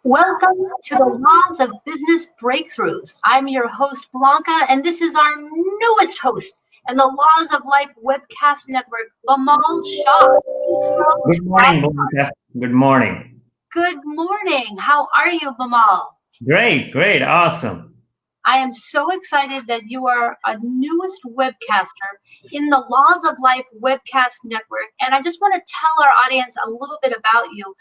Welcome to the Laws of Business Breakthroughs. I'm your host, Blanca, and this is our newest host in the Laws of Life webcast network, Bamal Shah, CEO. Good morning, Blanca. Good morning. Good morning. How are you, Bamal? Great, great, awesome. I am so excited that you are a newest webcaster in the Laws of Life webcast network. And I just want to tell our audience a little bit about you.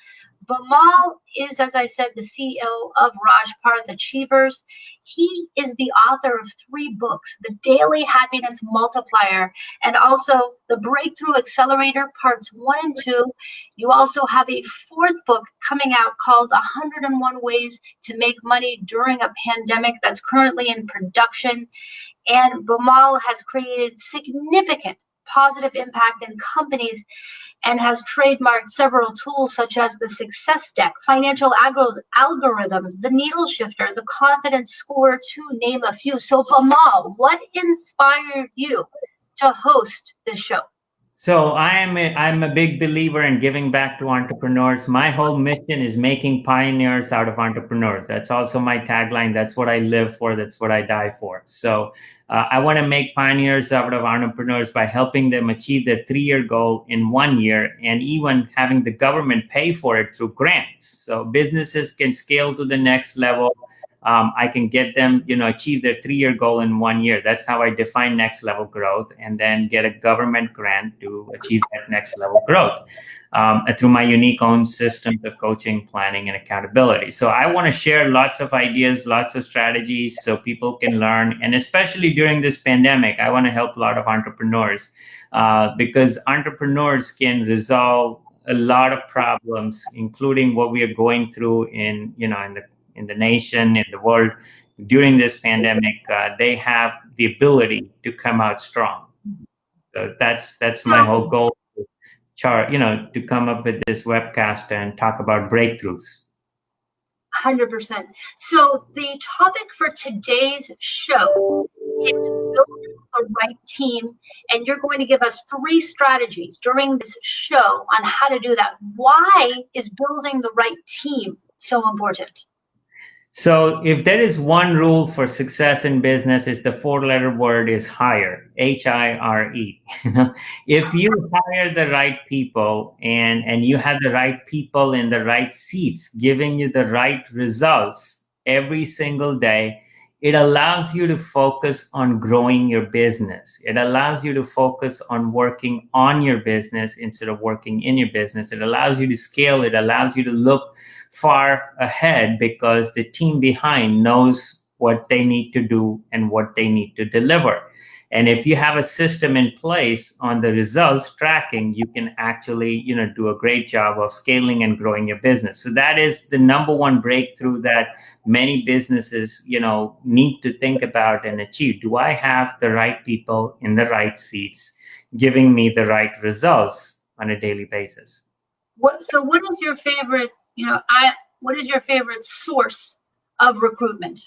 Bamal is, as I said, the CEO of Raj Parth Achievers. He is the author of three books, The Daily Happiness Multiplier, and also The Breakthrough Accelerator, Parts 1 and 2. You also have a fourth book coming out called 101 Ways to Make Money During a Pandemic that's currently in production. And Bamal has created significant positive impact in companies and has trademarked several tools such as the success deck, financial algorithms, the needle shifter, the confidence score, to name a few. So, Bamal, what inspired you to host this show? So I'm a big believer in giving back to entrepreneurs. My whole mission is making pioneers out of entrepreneurs. That's also my tagline. That's what I live for. That's what I die for. So I want to make pioneers out of entrepreneurs by helping them achieve their 3-year goal in 1 year, and even having the government pay for it through grants. So businesses can scale to the next level. I can get them, achieve their 3-year goal in 1 year. That's how I define next level growth, and then get a government grant to achieve that next level growth through my unique own systems of coaching, planning, and accountability. So I want to share lots of ideas, lots of strategies so people can learn. And especially during this pandemic, I want to help a lot of entrepreneurs because entrepreneurs can resolve a lot of problems, including what we are going through in the nation, in the world during this pandemic. They have the ability to come out strong. So that's my whole goal. To come up with this webcast and talk about breakthroughs. 100%. So, the topic for today's show is building a right team, and you're going to give us three strategies during this show on how to do that. Why is building the right team so important? So if there is one rule for success in business, is the 4-letter word is hire, HIRE. If you hire the right people and you have the right people in the right seats, giving you the right results every single day, it allows you to focus on growing your business. It allows you to focus on working on your business instead of working in your business. It allows you to scale. It allows you to look far ahead because the team behind knows what they need to do and what they need to deliver. And if you have a system in place on the results tracking, you can actually, do a great job of scaling and growing your business. So that is the number one breakthrough that many businesses, need to think about and achieve. Do I have the right people in the right seats, giving me the right results on a daily basis? What is your favorite, what is your favorite source of recruitment?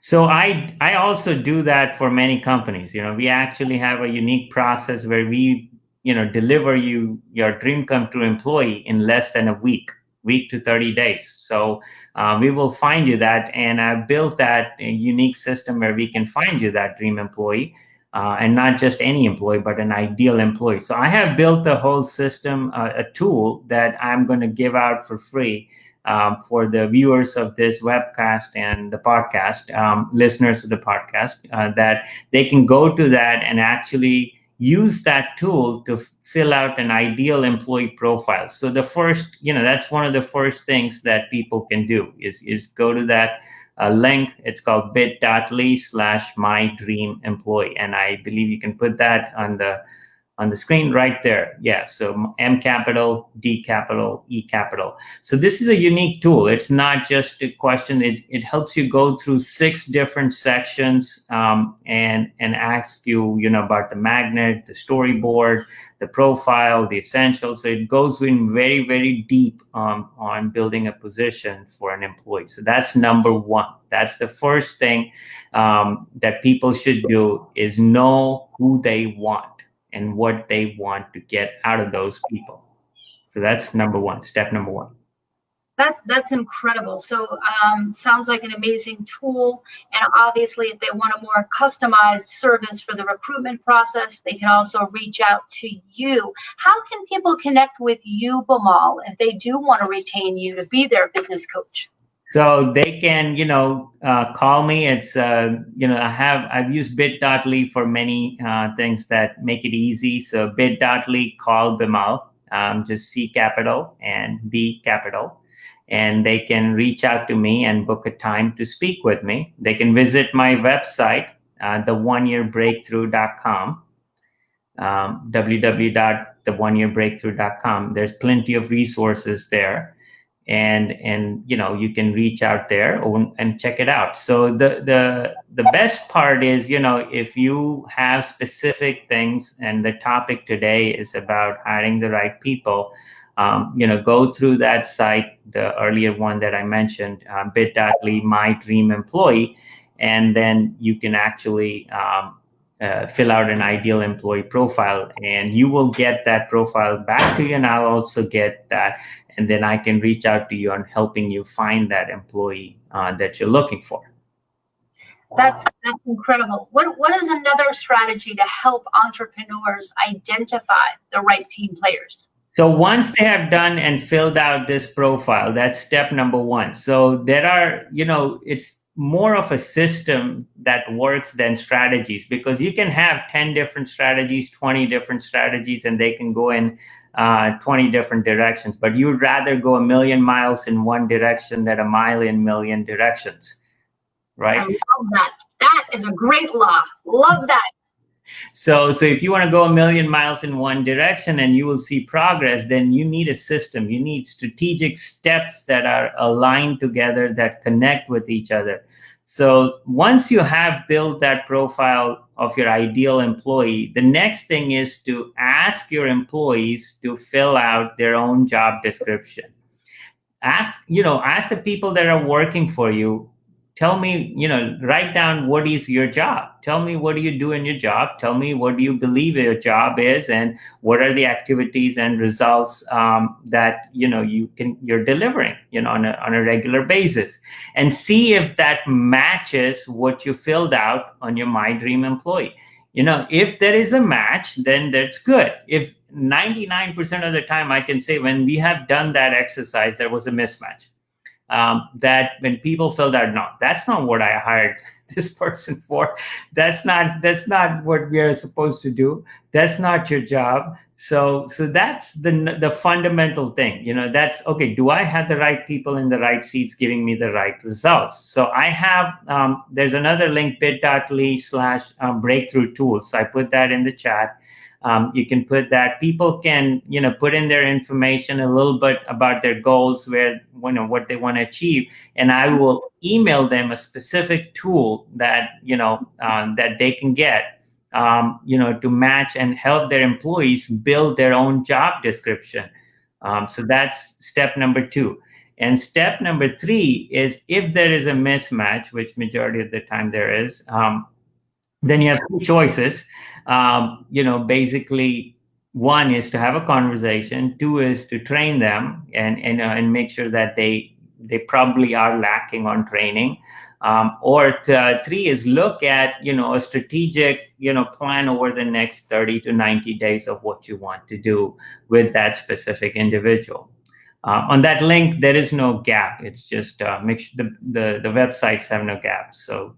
So I also do that for many companies. We actually have a unique process where we, deliver you your dream come true employee in less than a week to 30 days. So we will find you that, and I built that unique system where we can find you that dream employee. And not just any employee, but an ideal employee. So I have built a whole system, a tool that I'm going to give out for free for the viewers of this webcast and the podcast, listeners of the podcast, that they can go to that and actually use that tool to fill out an ideal employee profile. So the first, that's one of the first things that people can do is go to that link. It's called bit.ly/my-dream-employee. And I believe you can put that on the screen right there. Yeah, so M capital, D capital, E capital. So this is a unique tool. It's not just a question. It helps you go through 6 different sections and ask you, about the magnet, the storyboard, the profile, the essentials. So it goes in very, very deep on building a position for an employee. So that's number one. That's the first thing that people should do, is know who they want and what they want to get out of those people. So that's number one, step number one. That's incredible. So sounds like an amazing tool. And obviously, if they want a more customized service for the recruitment process, they can also reach out to you. How can people connect with you, Bamal, if they do want to retain you to be their business coach? So they can, call me. It's, I've used bit.ly for many things that make it easy. So bit.ly, call Bimal, just C capital and B capital. And they can reach out to me and book a time to speak with me. They can visit my website, the1yearbreakthrough.com, www.theoneyearbreakthrough.com. There's plenty of resources there. And you can reach out there and check it out. So the best part is, if you have specific things, and the topic today is about hiring the right people, go through that site, the earlier one that I mentioned, bit.ly my dream employee, and then you can actually fill out an ideal employee profile, and you will get that profile back to you, and I'll also get that, and then I can reach out to you on helping you find that employee that you're looking for. That's incredible. What is another strategy to help entrepreneurs identify the right team players? So once they have done and filled out this profile, that's step number one. So there are, it's more of a system that works than strategies, because you can have 10 different strategies, 20 different strategies, and they can go in 20 different directions, but you'd rather go a million miles in one direction than a mile in a million directions, right? I love that. That is a great law. Love that. So if you want to go a million miles in one direction and you will see progress, then you need a system. You need strategic steps that are aligned together, that connect with each other. So once you have built that profile of your ideal employee, the next thing is to ask your employees to fill out their own job description. Ask the people that are working for you, tell me, write down what is your job. Tell me, what do you do in your job? Tell me, what do you believe your job is, and what are the activities and results that you're delivering, on a regular basis, and see if that matches what you filled out on your My Dream Employee. If there is a match, then that's good. If 99% of the time, I can say when we have done that exercise, there was a mismatch. That when people filled out, no, that's not what I hired this person for. That's not what we are supposed to do. That's not your job. So that's the fundamental thing. That's okay. Do I have the right people in the right seats giving me the right results? So I have, there's another link, bit.ly/breakthrough tools. I put that in the chat. You can put that. People can, put in their information, a little bit about their goals, where, what they want to achieve, and I will email them a specific tool that, that they can get, to match and help their employees build their own job description. So that's step number 2. And step number 3 is, if there is a mismatch, which majority of the time there is, then you have 2 choices. Basically, 1 is to have a conversation. 2 is to train them and make sure that they probably are lacking on training. Or 3 is look at, a strategic, plan over the next 30 to 90 days of what you want to do with that specific individual. On that link, there is no gap. It's just make sure the websites have no gaps. So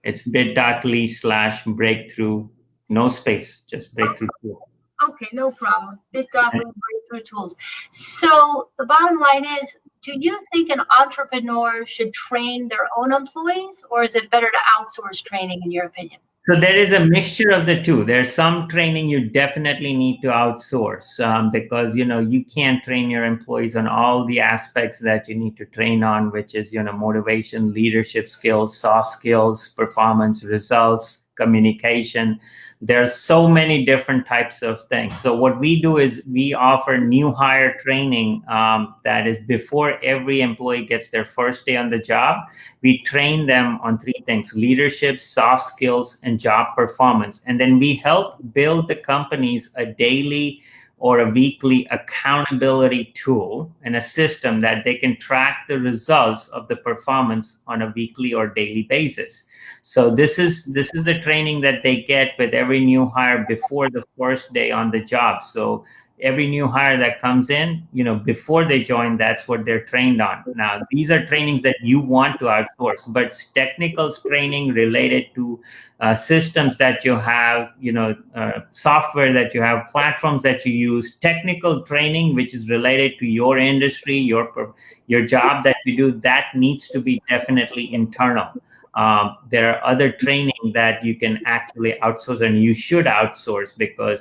it's bit.ly/breakthrough, no space, just breakthrough tool. Okay, no problem. Bit.ly breakthrough tools. So the bottom line is, do you think an entrepreneur should train their own employees, or is it better to outsource training, in your opinion? So there is a mixture of the two. There's some training you definitely need to outsource, because you can't train your employees on all the aspects that you need to train on, which is motivation, leadership skills, soft skills, performance, results, communication. There's so many different types of things. So what we do is we offer new hire training that is before every employee gets their first day on the job. We train them on 3 things: leadership, soft skills, and job performance. And then we help build the companies a daily or a weekly accountability tool and a system that they can track the results of the performance on a weekly or daily basis. So this is the training that they get with every new hire before the first day on the job. So every new hire that comes in, before they join, that's what they're trained on. Now, these are trainings that you want to outsource, but technical training related to systems that you have, software that you have, platforms that you use, technical training which is related to your industry, your job that you do, that needs to be definitely internal. There are other training that you can actually outsource, and you should outsource,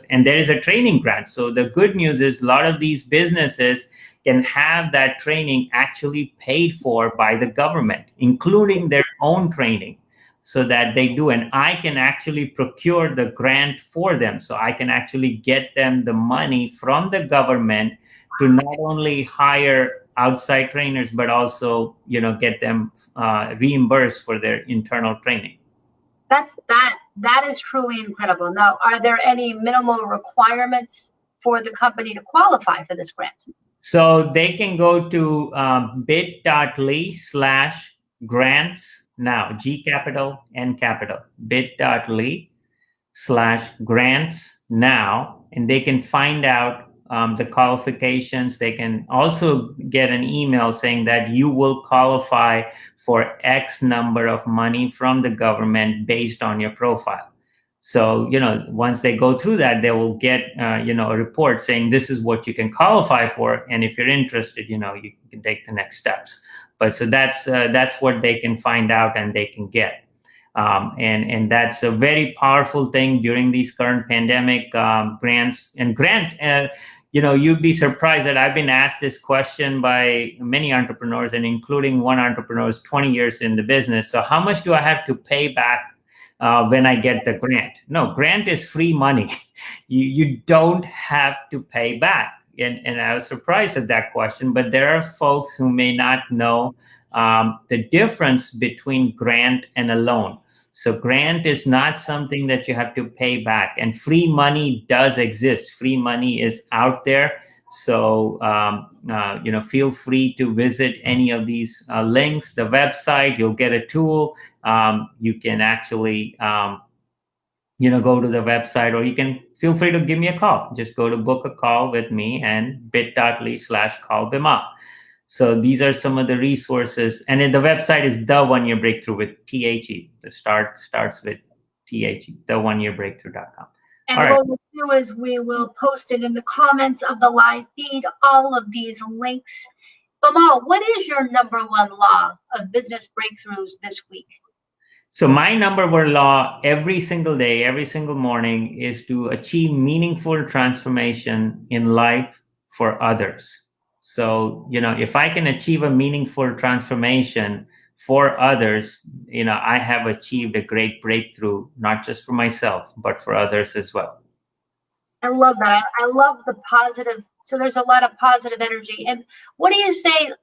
and there is a training grant. So the good news is a lot of these businesses can have that training actually paid for by the government, including their own training, so that they do. And I can actually procure the grant for them. So I can actually get them the money from the government to not only hire outside trainers, but also, get them reimbursed for their internal training. That is truly incredible. Now, are there any minimal requirements for the company to qualify for this grant? So they can go to bit.ly/grants now, G capital, N capital, bit.ly/grants now, and they can find out the qualifications. They can also get an email saying that you will qualify for X number of money from the government based on your profile. So, once they go through that, they will get, a report saying this is what you can qualify for. And if you're interested, you can take the next steps. But so that's what they can find out and they can get. And that's a very powerful thing during these current pandemic grants. And you'd be surprised that I've been asked this question by many entrepreneurs, and including one entrepreneur who's 20 years in the business. So how much do I have to pay back when I get the grant? No, grant is free money. You don't have to pay back. And I was surprised at that question, but there are folks who may not know the difference between grant and a loan. So grant is not something that you have to pay back, and free money does exist. Free money is out there. So, feel free to visit any of these links, the website. You'll get a tool. You can actually, go to the website, or you can feel free to give me a call. Just go to book a call with me and bit.ly/call Bimal. So these are some of the resources. And then the website is The One Year Breakthrough with THE. The starts with THE, theoneyearbreakthrough.com. And what we'll do is we will post it in the comments of the live feed, all of these links. Bimal, what is your number one law of business breakthroughs this week? So my number one law every single day, every single morning, is to achieve meaningful transformation in life for others. So, if I can achieve a meaningful transformation for others, I have achieved a great breakthrough, not just for myself, but for others as well. I love that. I love the positive. So there's a lot of positive energy. And what do you say?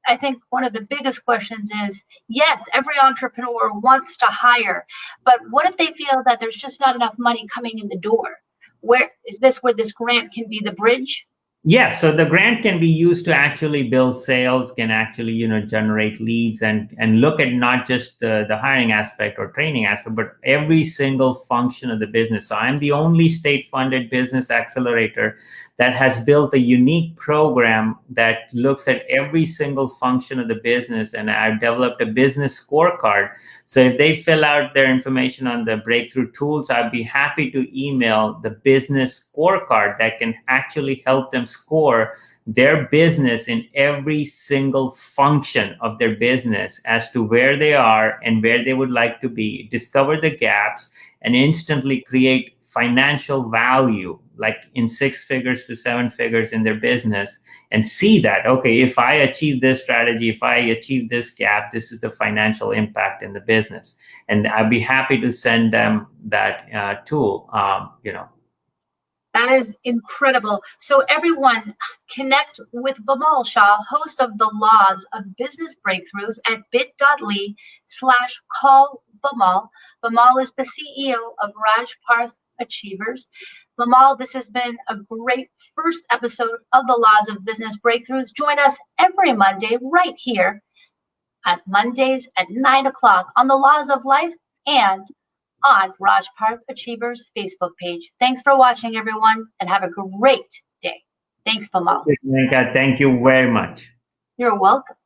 I think one of the biggest questions is, yes, every entrepreneur wants to hire, but what if they feel that there's just not enough money coming in the door? Where this grant can be the bridge? Yes, so the grant can be used to actually build sales, can actually, generate leads, and look at not just the hiring aspect or training aspect, but every single function of the business. So I'm the only state-funded business accelerator that has built a unique program that looks at every single function of the business, and I've developed a business scorecard. So if they fill out their information on the breakthrough tools, I'd be happy to email the business scorecard that can actually help them score their business in every single function of their business as to where they are and where they would like to be, discover the gaps, and instantly create financial value, like in 6 figures to 7 figures in their business, and see that, okay, if I achieve this strategy, if I achieve this gap, this is the financial impact in the business. And I'd be happy to send them that tool, That is incredible. So everyone, connect with Bimal Shah, host of the Laws of Business Breakthroughs, at bit.ly/call Bimal. Bimal is the CEO of Raj Parth Achievers. Bimal, this has been a great first episode of the Laws of Business Breakthroughs. Join us every Monday right here at Mondays at 9 o'clock on the Laws of Life and on Raj Park Achievers Facebook page. Thanks for watching, everyone, and have a great day. Thanks, Bimal. Thank you very much. You're welcome.